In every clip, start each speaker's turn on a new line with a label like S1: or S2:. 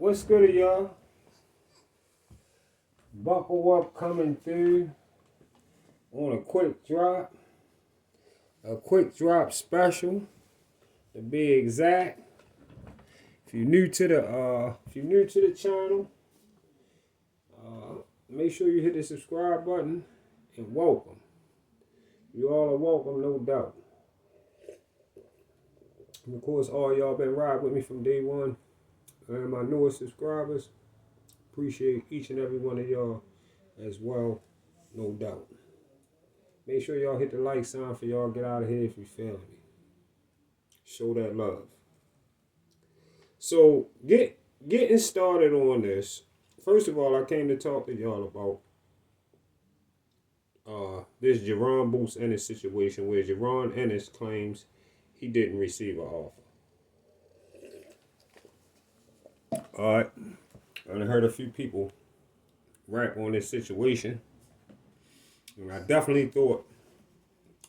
S1: What's good, y'all? Buckle up, coming through on a quick drop. A quick drop special, to be exact. If you're new to the channel, make sure you hit the subscribe button and welcome. You all are welcome, no doubt. And of course, all y'all been riding with me from day one. And my newest subscribers, appreciate each and every one of y'all as well, no doubt. Make sure y'all hit the like sign for y'all get out of here if you feel me. Show that love. So getting started on this. First of all, I came to talk to y'all about this Jerron Boots Ennis situation where Jerron Ennis claims he didn't receive an offer. Alright. I heard a few people rap on this situation. And I definitely thought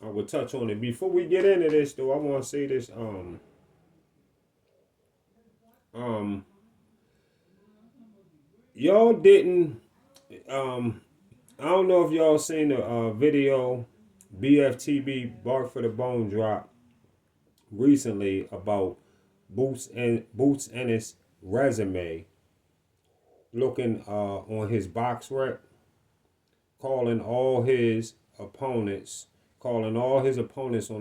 S1: I would touch on it. Before we get into this though, I want to say this. Y'all didn't I don't know if y'all seen the video BFTB Bark for the Bone drop recently about Boots Ennis' resume, looking on his box rec, calling all his opponents on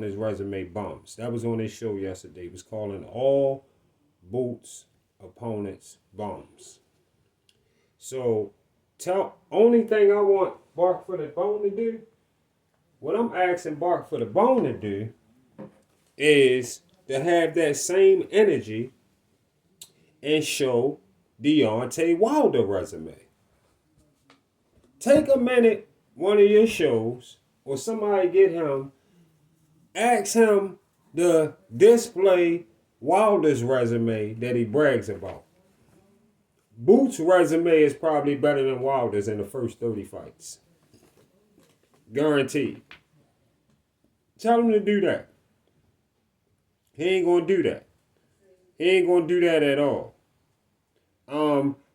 S1: his resume bums. That was on his show yesterday. He was calling all Boots opponents bums. So only thing I want Bark for the Bone to do, what I'm asking Bark for the Bone to do, is to have that same energy and show Deontay Wilder resume. Take a minute, one of your shows, or somebody get him, ask him to display Wilder's resume that he brags about. Boots' resume is probably better than Wilder's in the first 30 fights. Guaranteed. Tell him to do that. He ain't gonna do that. He ain't gonna do that at all.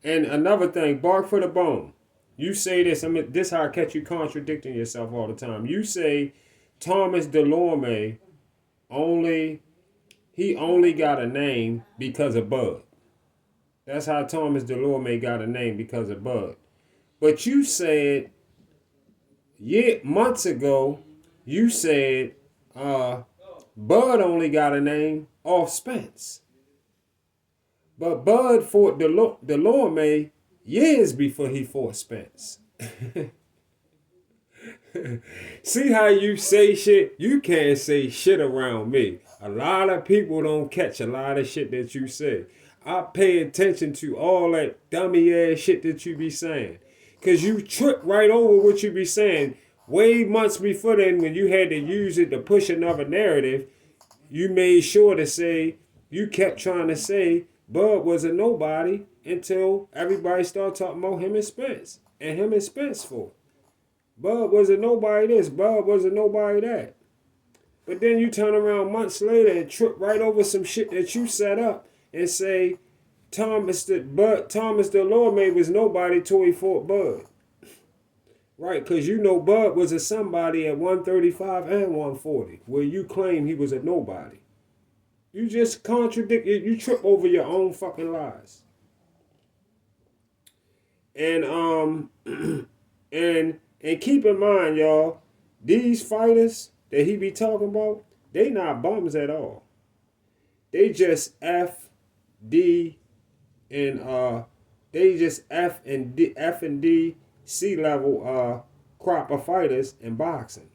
S1: And another thing, Bark for the Bone. You say this, this is how I catch you contradicting yourself all the time. You say Thomas Delorme only got a name because of Bud. That's how Thomas Delorme got a name, because of Bud. But you said, months ago, you said Bud only got a name off Spence. But Bud fought Delorme years before he fought Spence. See how you say shit? You can't say shit around me. A lot of people don't catch a lot of shit that you say. I pay attention to all that dummy ass shit that you be saying. Cause you trip right over what you be saying. Way months before then, when you had to use it to push another narrative, you made sure to say, you kept trying to say Bud was a nobody until everybody started talking about him and Spence. And him and Spence fought. Bud was a nobody this, Bud was a nobody that. But then you turn around months later and trip right over some shit that you set up and say Thomas Delorme was nobody till he fought Bud. Right, because you know Bud was a somebody at 135 and 140, where you claim he was a nobody. You just contradict, you trip over your own fucking lies. And and keep in mind, y'all, these fighters that he be talking about, they not bums at all. They just F and D C level crop of fighters in boxing.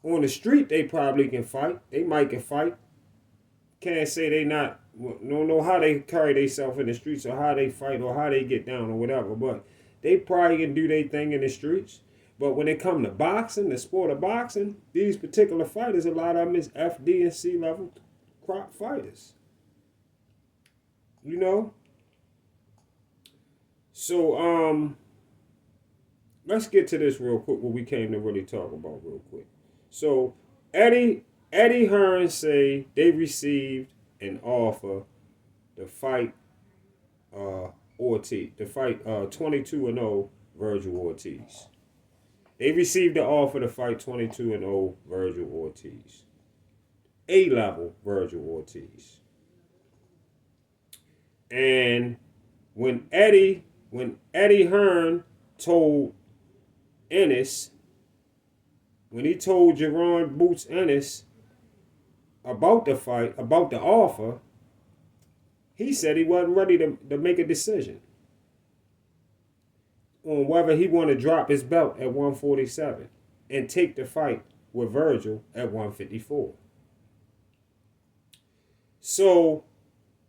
S1: On the street they probably can fight. They might can fight. Can't say they not, don't know how they carry themselves in the streets or how they fight or how they get down or whatever, but they probably can do their thing in the streets. But when it come to boxing, the sport of boxing, these particular fighters, a lot of them is FD and C level crop fighters. You know? So, let's get to this real quick, what we came to really talk about real quick. So, Eddie Hearn say they received an offer to fight Ortiz to fight 22-0 Virgil Ortiz. They received the offer to fight 22-0 Virgil Ortiz. A-level Virgil Ortiz. And when Eddie Hearn told Ennis, when he told Jerron Boots Ennis about the fight, about the offer, he said he wasn't ready to make a decision on whether he wanted to drop his belt at 147 and take the fight with Virgil at 154. So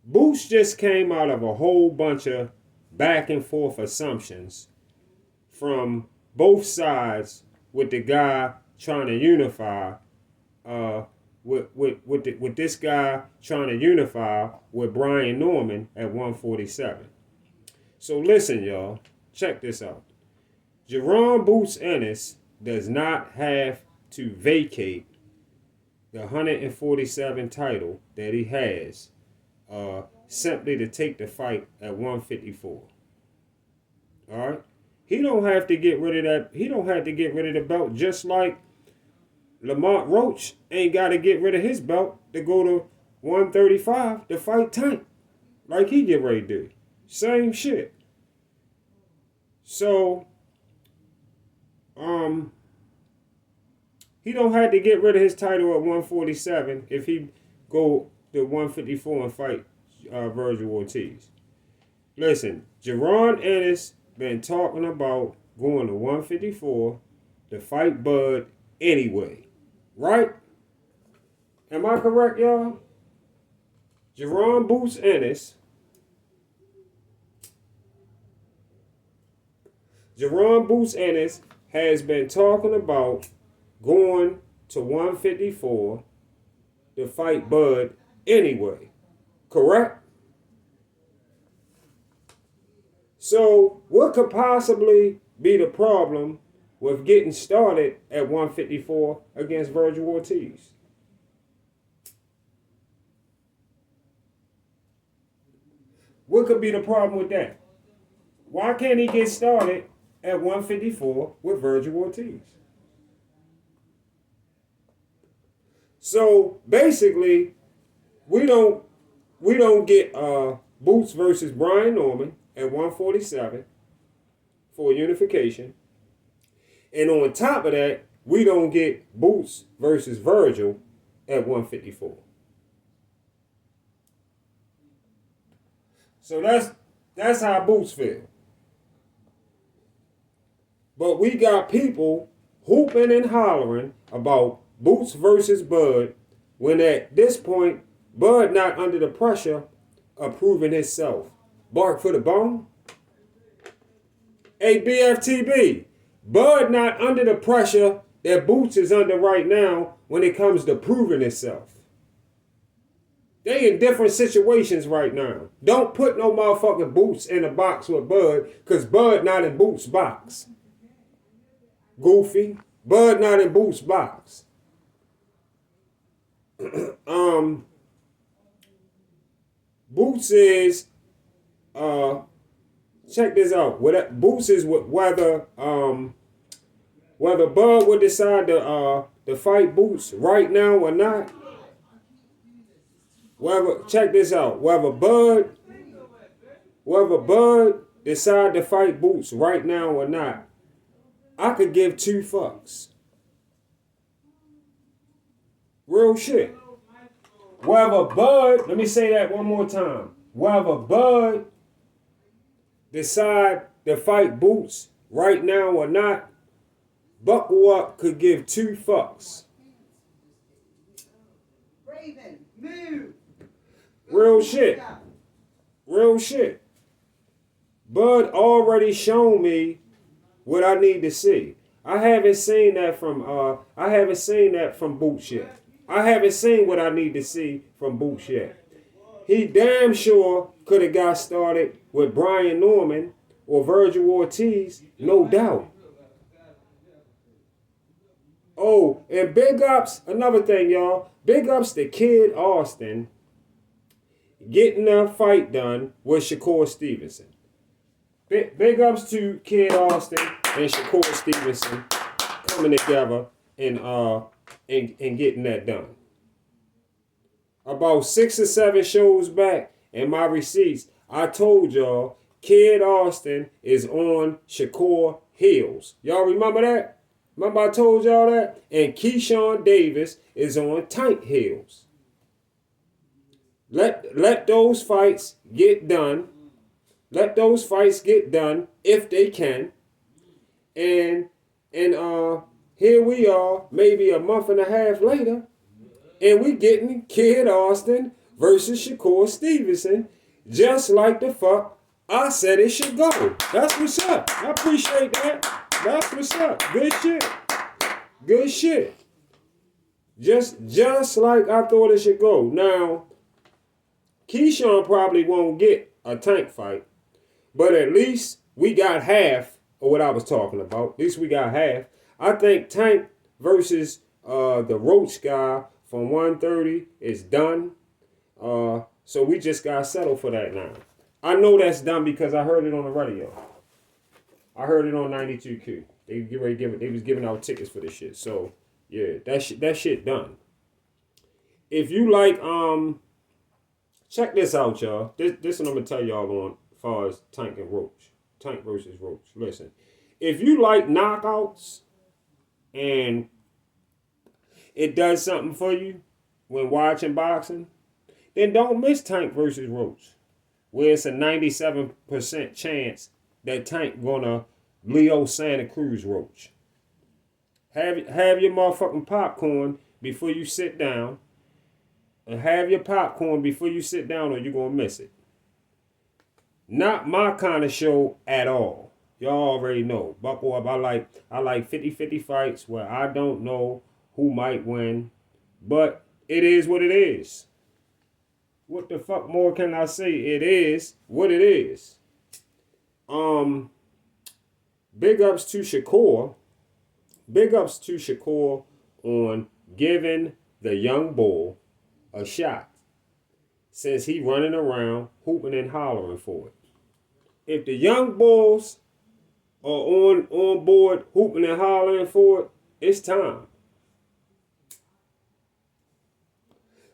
S1: Boots just came out of a whole bunch of back and forth assumptions from both sides, with the guy trying to unify, with this guy trying to unify with Brian Norman at 147. So listen, y'all, check this out. Jerron Boots Ennis does not have to vacate the 147 title that he has simply to take the fight at 154. All right? He don't have to get rid of that. He don't have to get rid of the belt, just like Lamont Roach ain't got to get rid of his belt to go to 135 to fight Tank, like he get ready to do. Same shit. So, he don't have to get rid of his title at 147 if he go to 154 and fight Virgil Ortiz. Listen, Jerron Ennis been talking about going to 154 to fight Bud anyway. Right? Am I correct, y'all? Jerron Boots Ennis. Jerron Boots Ennis has been talking about going to 154 to fight Bud anyway. Correct? So, what could possibly be the problem with getting started at 154 against Virgil Ortiz? What could be the problem with that? Why can't he get started at 154 with Virgil Ortiz? So basically, we don't get Boots versus Brian Norman at 147 for unification. And on top of that, we don't get Boots versus Virgil at 154. So that's how Boots feel. But we got people hooping and hollering about Boots versus Bud, when at this point, Bud not under the pressure of proving himself. Bark for the bone? Hey, BFTB, Bud not under the pressure that Boots is under right now when it comes to proving itself. They in different situations right now. Don't put no motherfucking Boots in a box with Bud, because Bud not in Boots' box. Goofy. Bud not in Boots' box. Boots is check this out. Boots is whether Bud would decide to fight Boots right now or not. Check this out. Whether Bud decide to fight Boots right now or not, I could give two fucks. Real shit. Whether Bud, let me say that one more time. Whether Bud decide to fight Boots right now or not, Buckle Up could give two fucks.
S2: Raven, move.
S1: Real shit. Real shit. Bud already shown me what I need to see. I haven't seen that from Boots yet. I haven't seen what I need to see from Boots yet. He damn sure could have got started with Brian Norman or Virgil Ortiz, no doubt. Oh, and big ups, another thing, y'all. Big ups to Kid Austin getting a fight done with Shakur Stevenson. Big ups to Kid Austin and Shakur Stevenson coming together and getting that done. About 6 or 7 shows back in my receipts, I told y'all Kid Austin is on Shakur heels. Y'all remember that? Remember I told y'all that? And Keyshawn Davis is on Tank heels. Let those fights get done. Let those fights get done if they can. And here we are, maybe a month and a half later, and we getting Kid Austin versus Shakur Stevenson, just like the fuck I said it should go. That's what's up. I appreciate that. That's what's up. Good shit. Good shit. Just like I thought it should go. Now, Keyshawn probably won't get a Tank fight, but at least we got half of what I was talking about. At least we got half. I think Tank versus the Roach guy from 130 is done. So we just got settled for that now. I know that's done because I heard it on the radio. I heard it on 92Q. They was giving out tickets for this shit. So yeah, that shit done. If you like, check this out, y'all. This one I'm gonna tell y'all on as far as Tank and Roach. Tank versus Roach. Listen, if you like knockouts and it does something for you when watching boxing, then don't miss Tank versus Roach, where it's a 97% chance that Tank gonna Leo Santa Cruz Roach. Have your motherfucking popcorn before you sit down. And have your popcorn before you sit down or you're gonna miss it. Not my kind of show at all. Y'all already know. Buckle up. I like 50-50 fights where I don't know who might win. But it is what it is. What the fuck more can I say? It is what it is. Big ups to Shakur. Big ups to Shakur on giving the young bull a shot, since he running around hooping and hollering for it. If the young bulls are on board hooping and hollering for it, it's time.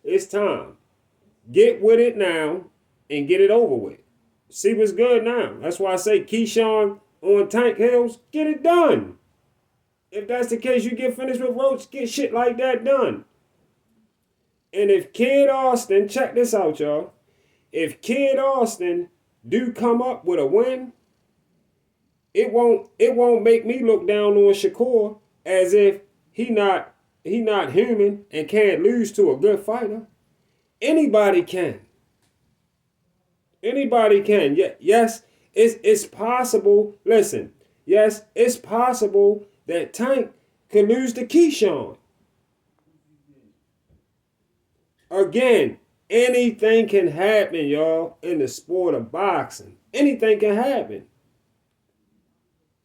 S1: It's time. Get with it now and get it over with. See what's good now. That's why I say Keyshawn on Tank Hills, get it done. If that's the case, you get finished with Roach, get shit like that done. And if Kid Austin, check this out, y'all. If Kid Austin do come up with a win, it won't make me look down on Shakur as if he not human and can't lose to a good fighter. Anybody can. Anybody can. Yes, it's possible. Listen, yes, it's possible that Tank could lose to Keyshawn. Again, anything can happen, y'all, in the sport of boxing. Anything can happen.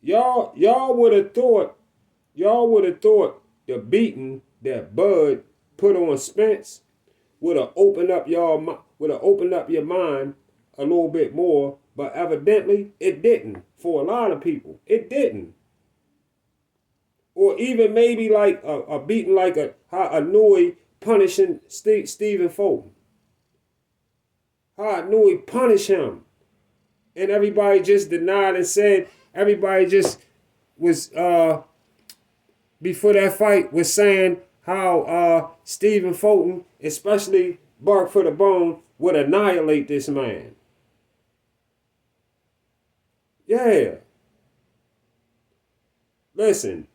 S1: Y'all would have thought the beating that Bud put on Spence would have opened up your mind a little bit more, but evidently it didn't. For a lot of people, it didn't. Or even maybe like a beating like how Annoy punishing Stephen Fulton. How Annoy punished him. And everybody just denied and said, everybody just was, before that fight, was saying how Stephen Fulton, especially Bark for the Bone, would annihilate this man. Yeah. Listen,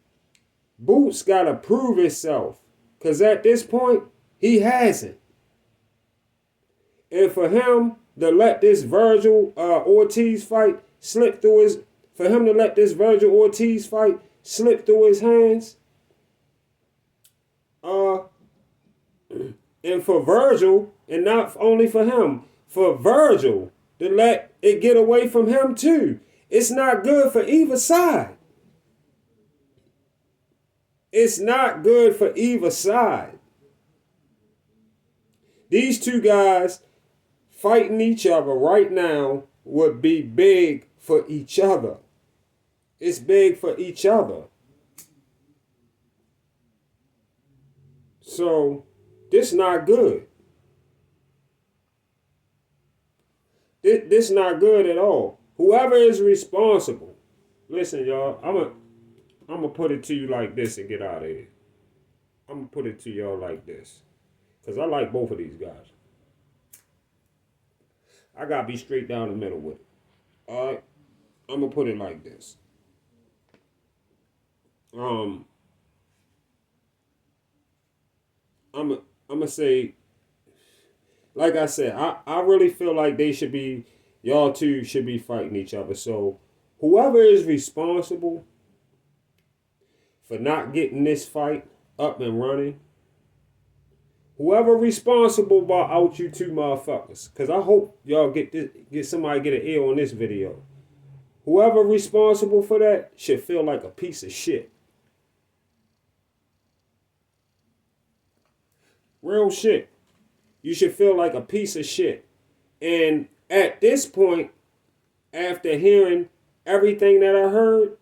S1: Boots got to prove himself. Because at this point, he hasn't. And for him to let this Virgil Ortiz fight slip through his... For him to let this Virgil Ortiz fight slip through his hands... and for Virgil, and not only for him, for Virgil to let it get away from him too. It's not good for either side. It's not good for either side. These two guys fighting each other right now would be big for each other. It's big for each other. So this not good. This not good at all. Whoever is responsible. Listen, y'all. I'm gonna put it to you like this and get out of here. I'm gonna put it to y'all like this, cause I like both of these guys. I gotta be straight down the middle with it. All right. I'm gonna put it like this. I'm gonna say, like I said, I really feel like y'all two should be fighting each other. So whoever is responsible for not getting this fight up and running, whoever responsible about out you two motherfuckers, cause I hope y'all get somebody get an ear on this video. Whoever responsible for that should feel like a piece of shit. Real shit. You should feel like a piece of shit. And at this point, after hearing everything that I heard,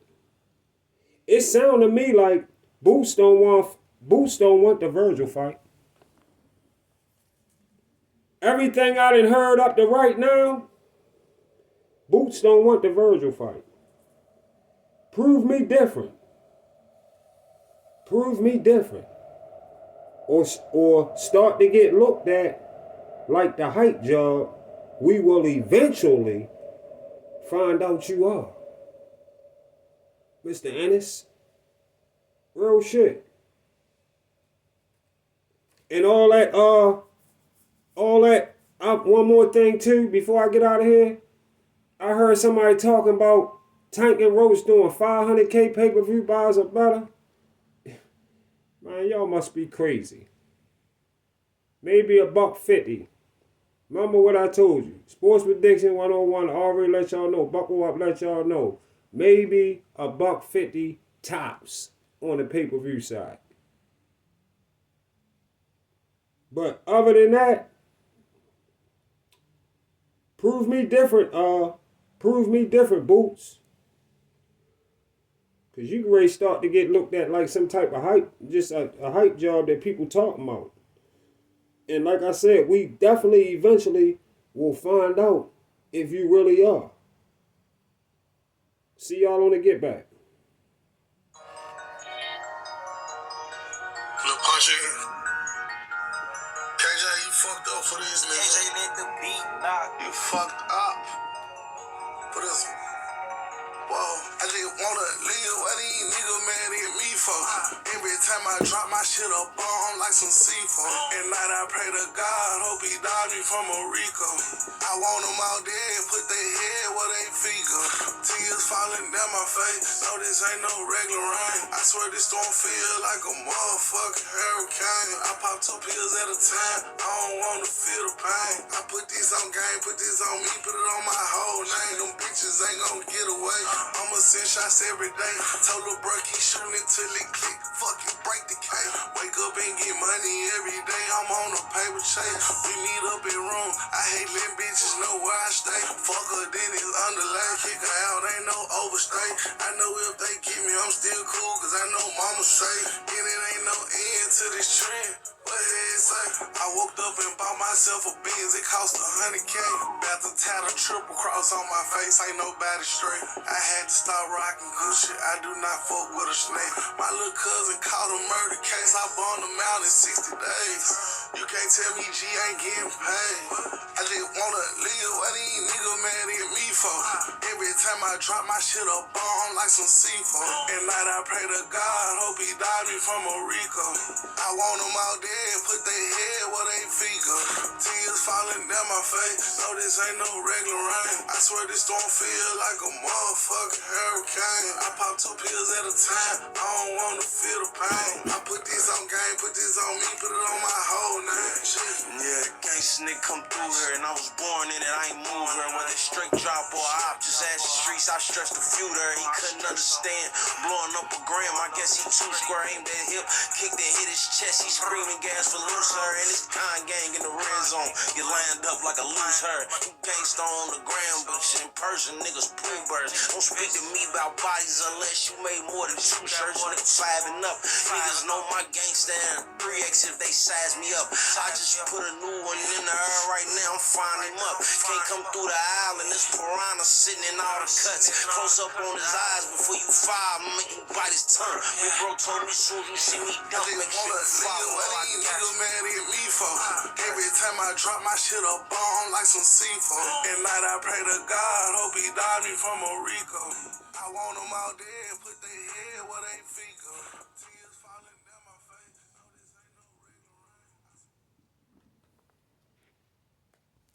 S1: it sounded to me like Boots don't want the Virgil fight. Everything I done heard up to right now, Boots don't want the Virgil fight. Prove me different. Prove me different. Or start to get looked at like the hype job we will eventually find out you are. Mr. Ennis. Real shit. And all that, one more thing too, before I get out of here. I heard somebody talking about Tank and Roach doing 500K pay-per-view buys or better. Man, y'all must be crazy. Maybe $150. Remember what I told you. Sports Prediction 101 already let y'all know. Buckle up, let y'all know. Maybe $150 tops on the pay-per-view side. But other than that, prove me different, Boots. Because you can really start to get looked at like some type of hype, just a hype job that people talking about. And like I said, we definitely eventually will find out if you really are. See y'all on the Get Back.
S3: Look, Punch KJ, you fucked up for this, nigga. KJ, let the beat knock. You fucked up for this one. Whoa, I just wanna live what these niggas mad at me for. Every time I drop my shit up bomb like some C4. At night I pray to God, hope he died me from a Rico. I want them out there, put their head where they feet go. Tears falling down my face, no this ain't no regular rain. I swear this don't feel like a motherfucking hurricane. I pop 2 pills at a time, I don't wanna feel the pain. I put this on game, put this on me, put it on my whole name. Them bitches ain't gonna get away. I'ma send shots every day. Told lil' bro keep shooting until it click. Fucking break the cake. Wake up and get money every day. I'm on a paper chase. We meet up in room. I hate letting bitches know where I stay. Fuck her, then it's underlay. Kick her out, ain't no overstay. I know if they get me, I'm still cool. Cause I know mama say. And it ain't no end to this trend. What it say? I woke up and bought myself a Benz. It cost 100K. About to tat a triple cross on my face. Ain't nobody straight. I had to start rocking good shit. I do not fuck with a snake. My little cousin caught a murder case. I burned him out in 60 days. You can't tell me G ain't getting paid. I just wanna live what these niggas mad at me for. Every time I drop my shit up bomb like some C4. At night I pray to God, hope he died me from a Rico. I want them out there. Put their head where they feet go. Tears falling down my face. No, this ain't no regular rain. I swear this don't feel like a motherfucking hurricane. I pop 2 pills at a time. I don't wanna feel the pain. I put this on game, put this on me, put it on my whole Yeah, the gangsta nigga come through here, and I was born in it, I ain't moved here. Whether straight drop or op, just ask the streets, I stressed a few there. He couldn't understand, blowing up a gram, I guess he too square, aimed at hip, kicked and hit his chest, he screaming gas for loose her, and his con gang in the red zone. You lined up like a loose her. You gangsta on the gram, but in person, niggas poo birds. Don't speak to me about bodies unless you made more than 2 shirts, niggas 5 and up. Niggas know my gangsta and 3X if they size me up. I just put a new one in the air right now, I'm finding him up. Can't come through the island, this piranha sitting in all the cuts. Close up on his eyes before you fire, make you bite his tongue. Big bro told me soon as you see me dump, make sure you follow what I got you.
S4: Mad at me for every time I drop my shit a bomb like some seafood. At night I pray to God, hope he died me from a Rico. I want them out there, put their head where they feet go.